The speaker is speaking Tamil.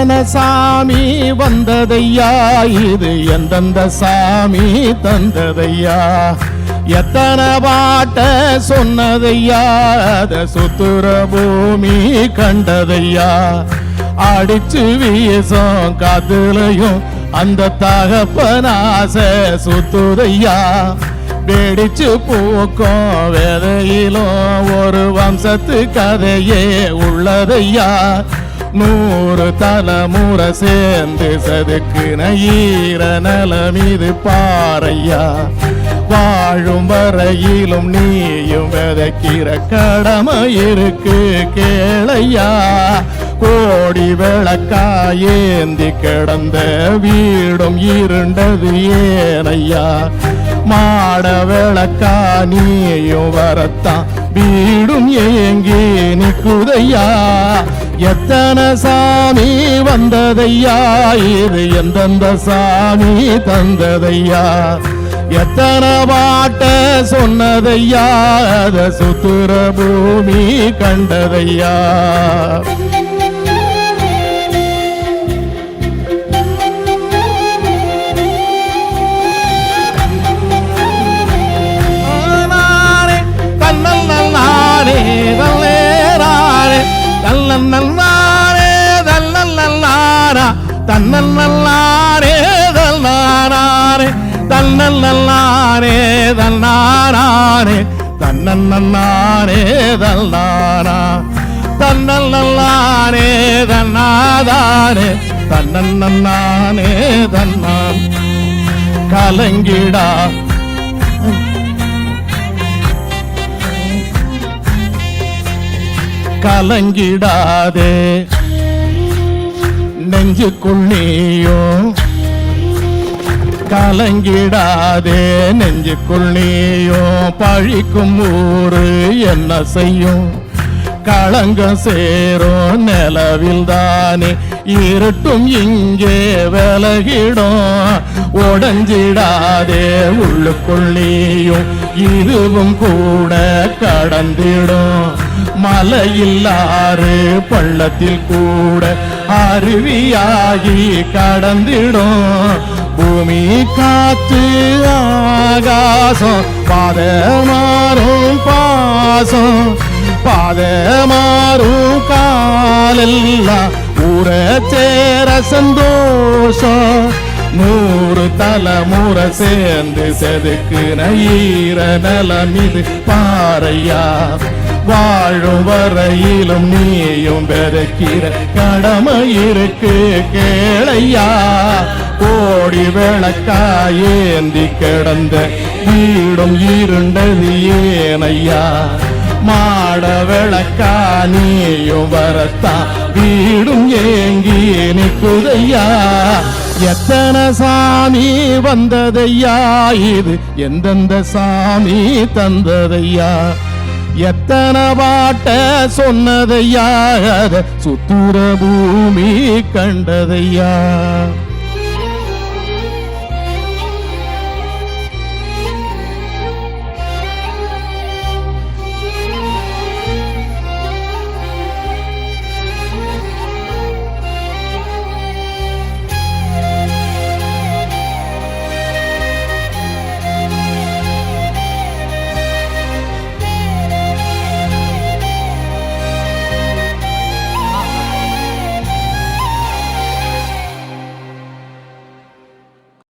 எத்தனை சாமி வந்ததையா, இது எந்தெந்த சாமி தந்ததையா, எத்தனை பாட்ட சொன்னதையா, அத சுத்துற பூமி கண்டதையா, அடிச்சு வீசும் காத்துலையும் அந்த தகப்பனாச சுத்துதையா, வெடிச்சு பூக்கும் வேதையிலும் ஒரு வம்சத்து கதையே உள்ளதையா, 100 தலைமுறை சேர்ந்து சதுக்குன ஈர நலம் இது பாறையா, வாழும் வரையிலும் நீயும் விதைக்கிற கடமை இருக்கு கேளையா, கோடி விளக்காயேந்தி கிடந்த வீடும் இருண்டது ஏனையா, மாட விளக்கா நீயும் வரத்தான் வீடும் ஏங்கி நிக்குதையா, எத்தனை சாமி வந்ததையா, இது எந்தெந்த சாமி தந்ததையா, எத்தனை பாட்ட சொன்னதையா, அத சுத்துற பூமி கண்டதையா. தன்னல்லாரே தல்லல்லாரா தன்னல்லாரே தல்லாரே தன்னல்லாரே தல்லாரே தன்னல்லாரே தல்லாரா தன்னல்லாரே தன்னாதாரே தன்னல்லாரே தன்னான் கலங்கிடா கலங்கிடாதே நெஞ்சுக்குள் நீயும், கலங்கிடாதே நெஞ்சுக்குள் நீயும், பழிக்கும் ஊரு என்ன செய்யும், களங்கம் சேரும் நிலவில் தானே இருட்டும் இங்கே விலகிடும், உடஞ்சிடாதே உள்ளுக்குள் நீயும் இதுவும் கூட கடந்திடும், மலையில்லாறு பள்ளத்தில் கூட அருவியாகி கடந்திடும், பூமி காத்து ஆகாசம் பாத மாறும் பாசம், பாத மாறும் காலெல்லாம் ஊர சேர சந்தோஷம், 100 தலைமுறை சேர்ந்து செதுக்குன ஈர நலம் இது பாறையா, வாழும் வரையிலும் நீயும் விதைக்கிற கடமை இருக்கு கேளையா, கோடி விளக்காயேந்தி கிடந்த வீடும் இருண்டது ஏனையா, மாட விளக்கா நீயும் வரத்தா வீடும் ஏங்கி நிக்குதையா, எத்தனை சாமி வந்ததையா, இது எந்தெந்த சாமி தந்ததையா, எத்தனை பாட்ட சொன்னதையா, அத சுத்துற பூமி கண்டதையா.